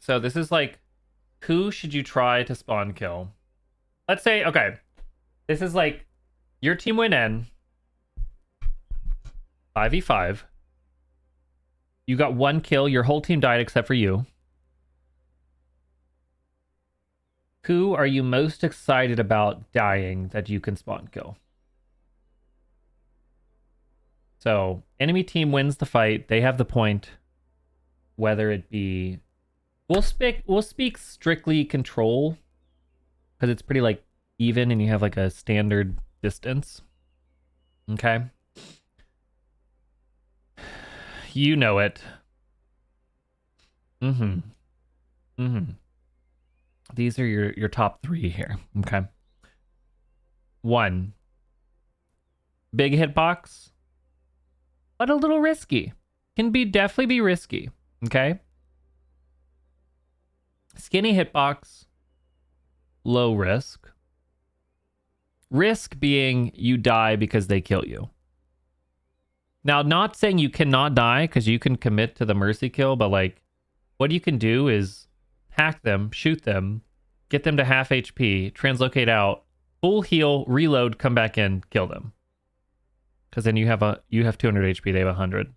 So this is like, who should you try to spawn kill? Let's say, okay, this is like your team went in 5v5. You got 1 kill. Your whole team died except for you. Who are you most excited about dying that you can spawn kill? So enemy team wins the fight. They have the point. Whether it be, we'll speak strictly control because it's pretty like even, and you have like a standard distance. Okay. You know it. These are your top 3 here. Okay. 1. Big hitbox, but a little risky. Can definitely be risky. Okay. Skinny hitbox, low risk. Risk being you die because they kill you. Now, not saying you cannot die because you can commit to the mercy kill, but like what you can do is hack them, shoot them, get them to half HP, translocate out, full heal, reload, come back in, kill them. Because then you have 200 HP, they have 100.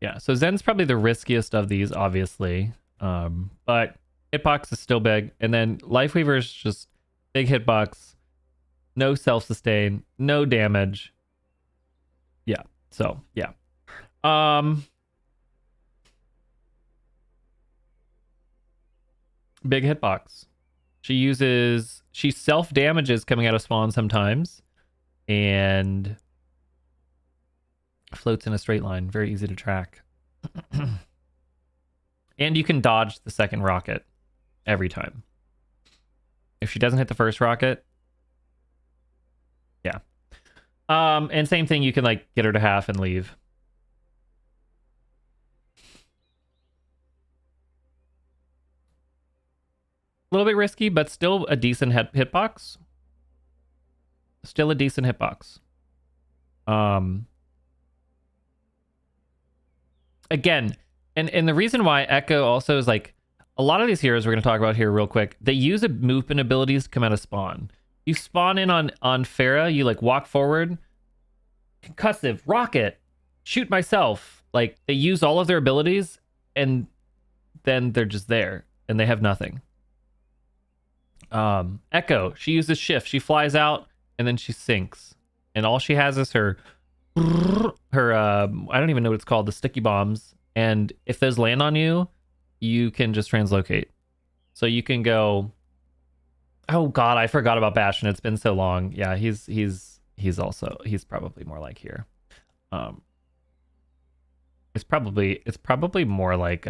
Yeah, so Zen's probably the riskiest of these, obviously. But hitbox is still big. And then Lifeweaver is just big hitbox, no self-sustain, no damage. Yeah, so, yeah. Big hitbox. She self-damages coming out of spawn sometimes. And floats in a straight line. Very easy to track. And you can dodge the second rocket every time. If she doesn't hit the first rocket, yeah. And same thing, you can like get her to half and leave. A little bit risky, but still a decent hitbox. Still a decent hitbox. Again, and the reason why Echo also is like, a lot of these heroes we're going to talk about here real quick, they use a movement abilities to come out of spawn. You spawn in on Pharah, you like walk forward, concussive, rocket, shoot myself. Like they use all of their abilities and then they're just there and they have nothing. Echo, she uses shift. She flies out and then she sinks. And all she has is her I don't even know what it's called, the sticky bombs. And if those land on you, you can just translocate. So you can go, oh god, I forgot about Bastion. It's been so long. Yeah, he's probably more like here. It's probably more like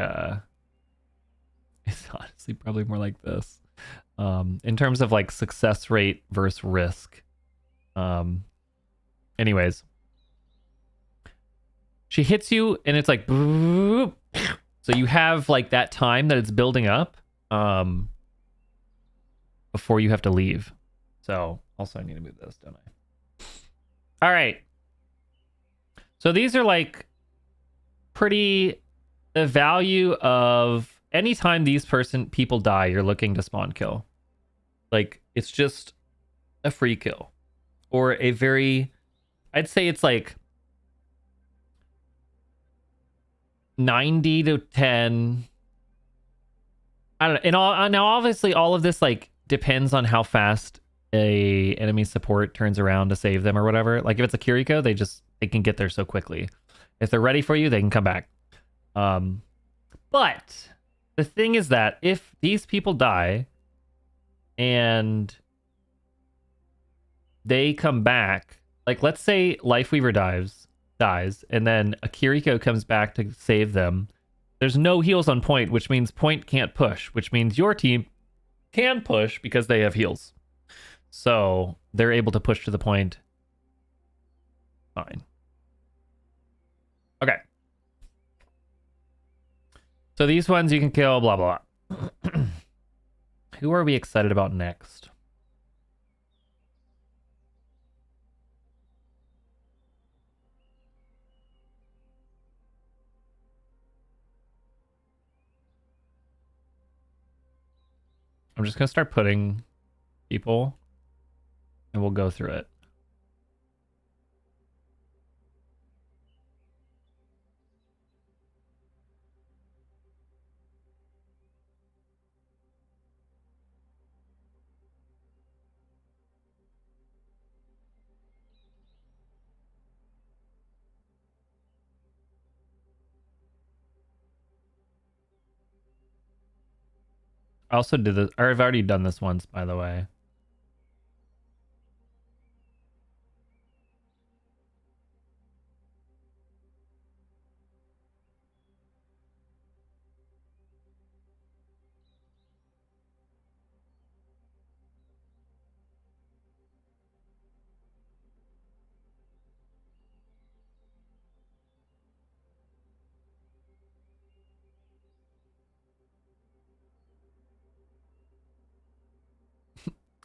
it's honestly probably more like this. In terms of like success rate versus risk. Anyways, she hits you and it's like so you have like that time that it's building up before you have to leave. So also I need to move this, don't I? All right. So these are like pretty, the value of anytime these people die, you're looking to spawn kill. Like it's just a free kill or a very, I'd say it's like 90 to 10. I don't know. And all, now obviously all of this like depends on how fast a enemy support turns around to save them or whatever. Like if it's a Kiriko, they can get there so quickly. If they're ready for you, they can come back. But the thing is that if these people die and they come back, like let's say Lifeweaver dies, and then a Kiriko comes back to save them. There's no heals on point, which means point can't push, which means your team can push because they have heals. So they're able to push to the point. Fine. Okay. So these ones you can kill, blah, blah, blah. Who are we excited about next? I'm just gonna start putting people and we'll go through it. I also did this, or I've already done this once, by the way.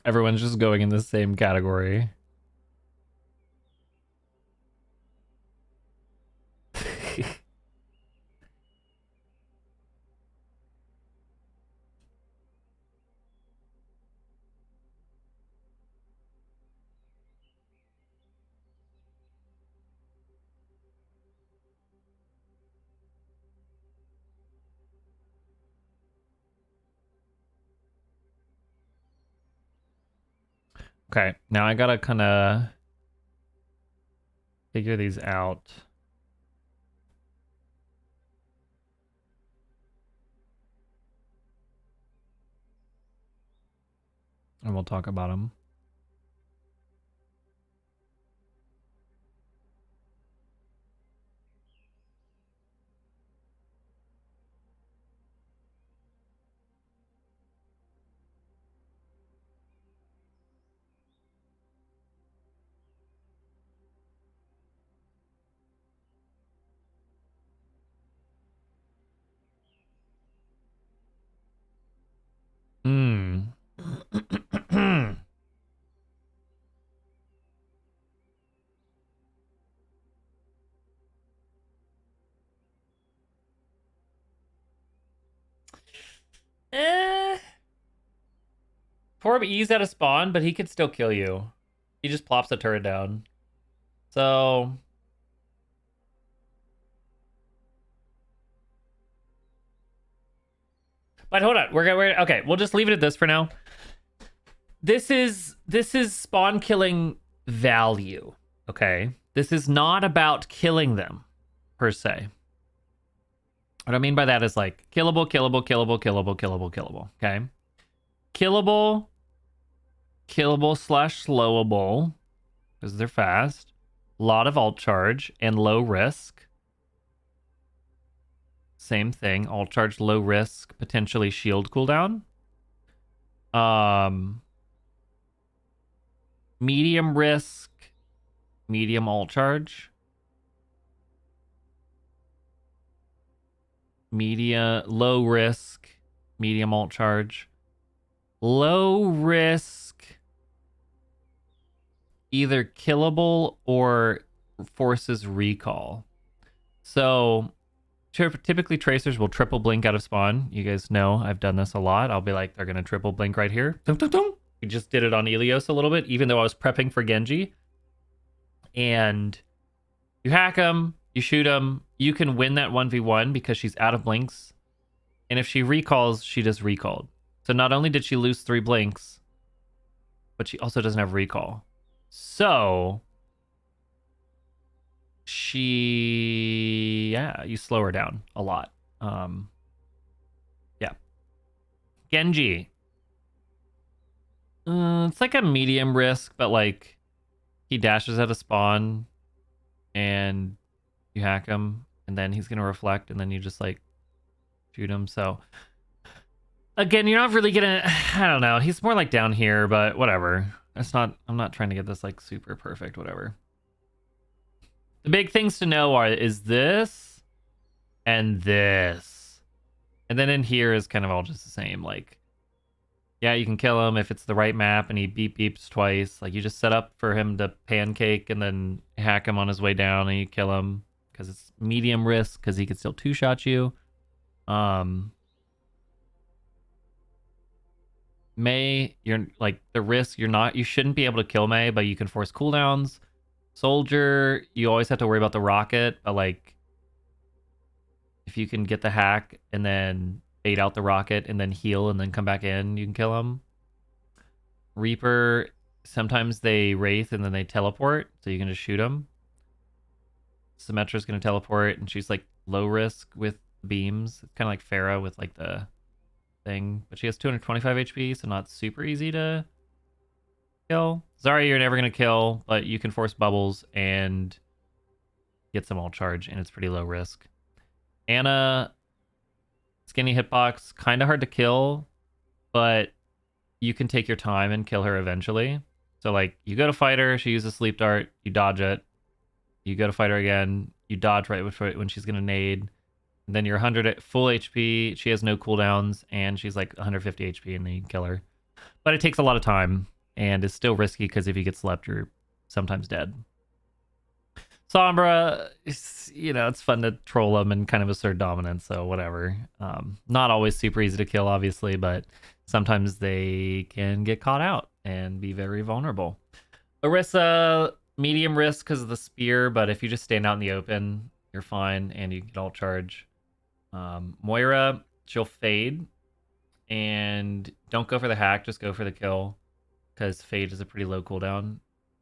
Everyone's just going in the same category. Okay, now I gotta kind of figure these out. And we'll talk about them. Hmm. eh. Torb E's out of spawn, but he could still kill you. He just plops the turret down. So... But hold on, we're okay. We'll just leave it at this for now. This is spawn killing value. Okay, this is not about killing them per se. What I mean by that is like killable, killable, killable, killable, killable, killable. Okay, killable, killable slash slowable because they're fast. A lot of alt charge and low risk. Same thing. Alt charge, low risk, potentially shield cooldown. Medium risk, medium alt charge. Low risk, medium alt charge. Low risk, either killable or forces recall. So typically tracers will triple blink out of spawn. You guys know I've done this a lot. I'll be like, they're gonna triple blink right here. Dum, dum, dum. We just did it on Ilios a little bit, even though I was prepping for Genji. And you hack them, you shoot them, you can win that 1v1 because she's out of blinks. And if she recalls, she just recalled. So not only did she lose 3 blinks, but she also doesn't have recall. So yeah, you slow her down a lot. Yeah. Genji. It's like a medium risk, but like he dashes out of spawn and you hack him and then he's gonna reflect and then you just like shoot him. So again, you're not really gonna I don't know. He's more like down here, but whatever. I'm not trying to get this like super perfect, whatever. The big things to know is this and this. And then in here is kind of all just the same. Like, yeah, you can kill him if it's the right map and he beeps twice. Like, you just set up for him to pancake and then hack him on his way down and you kill him because it's medium risk because he could still 2-shot you. Mei, you're like the risk. You shouldn't be able to kill Mei, but you can force cooldowns. Soldier, you always have to worry about the rocket, but like if you can get the hack and then bait out the rocket and then heal and then come back in, you can kill him. Reaper, sometimes they wraith and then they teleport, so you can just shoot them. Symmetra's gonna teleport, and she's like low risk with beams. It's kind of like Pharah with like the thing, but she has 225 HP, so not super easy to kill. Zarya, you're never gonna kill, but you can force bubbles and get some ult charge, and it's pretty low risk. Anna, skinny hitbox, kind of hard to kill, but you can take your time and kill her eventually. So like you go to fight her, she uses sleep dart, you dodge it. You go to fight her again, you dodge right when she's gonna nade. And then you're 100 full HP, she has no cooldowns, and she's like 150 HP, and then you can kill her. But it takes a lot of time, and it's still risky because if you get slept, you're sometimes dead. Sombra, it's fun to troll them and kind of assert dominance, so whatever. Not always super easy to kill, obviously, but sometimes they can get caught out and be very vulnerable. Orisa, medium risk because of the spear, but if you just stand out in the open, you're fine, and you get ult charge. Moira, she'll fade, and don't go for the hack, just go for the kill, because fade is a pretty low cooldown,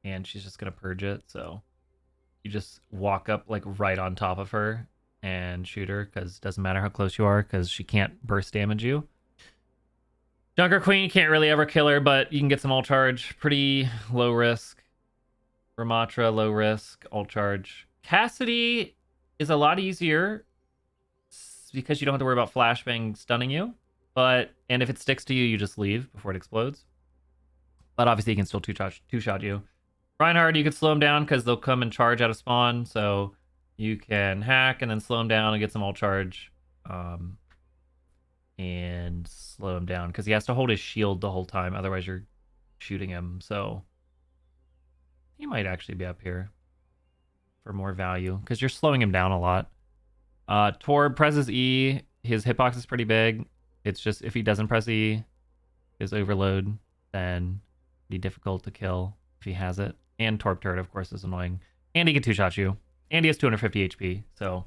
and she's just going to purge it, so you just walk up like right on top of her and shoot her, because it doesn't matter how close you are, because she can't burst damage you. Junker Queen, you can't really ever kill her, but you can get some ult charge. Pretty low risk. Ramatra, low risk, ult charge. Cassidy is a lot easier because you don't have to worry about flashbang stunning you. And if it sticks to you, you just leave before it explodes. But obviously, you can still two-shot you. Reinhardt, you can slow them down because they'll come and charge out of spawn. So you can hack and then slow them down and get some ult charge. And slow him down because he has to hold his shield the whole time. Otherwise, you're shooting him. So he might actually be up here for more value because you're slowing him down a lot. Torb presses E. His hitbox is pretty big. It's just if he doesn't press E, his overload, then it'd be difficult to kill if he has it. And Torb turret, of course, is annoying. And he can two-shot you. And he has 250 HP. So,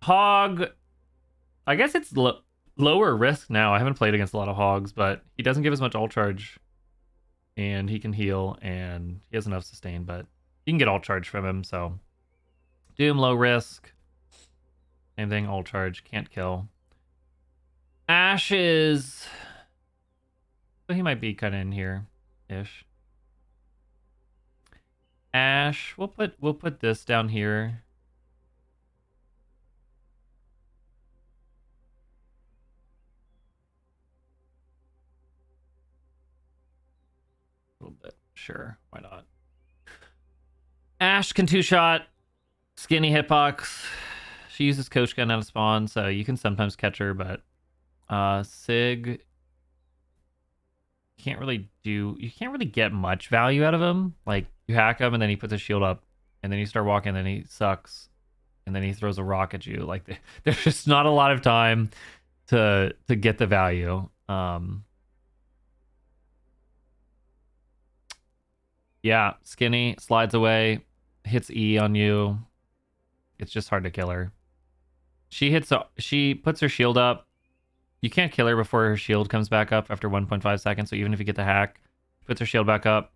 Hog, I guess it's lower risk now. I haven't played against a lot of Hogs, but he doesn't give as much ult charge. And he can heal, and he has enough sustain, but you can get ult charge from him, so. Doom, low risk. Same thing, ult charge, can't kill. Ashe is... So he might be kind of in here-ish. Ashe, we'll put this down here. A little bit, sure, why not? Ashe can two-shot, skinny hitbox. She uses coach gun out of spawn, so you can sometimes catch her, but Sig you can't really get much value out of him. Like you hack him and then he puts a shield up, and then you start walking, and then he sucks, and then he throws a rock at you. Like there's just not a lot of time to get the value. Yeah, skinny slides away, hits E on you. It's just hard to kill her. She puts her shield up. You can't kill her before her shield comes back up after 1.5 seconds. So even if you get the hack, puts her shield back up,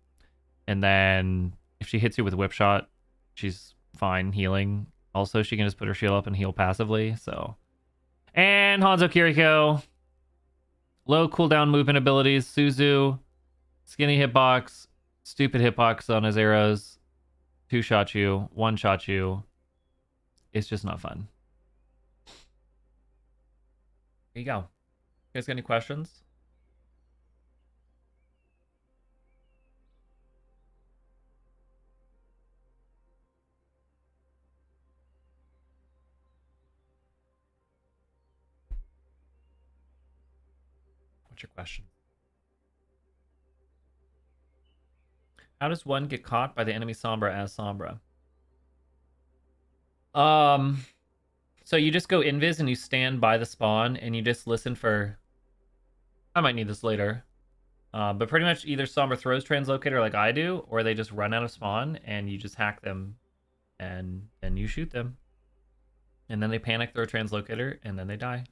and then if she hits you with whip shot, she's fine healing. Also, she can just put her shield up and heal passively. So, and Hanzo Kiriko, low cooldown movement abilities. Suzu, skinny hitbox, stupid hitbox on his arrows. Two-shot you, one-shot you. It's just not fun. There you go. You guys got any questions? What's your question? How does one get caught by the enemy Sombra as Sombra? So you just go invis and you stand by the spawn and you just listen for I might need this later. But pretty much either Sombra throws translocator like I do, or they just run out of spawn and you just hack them and then you shoot them. And then they panic, throw translocator, and then they die.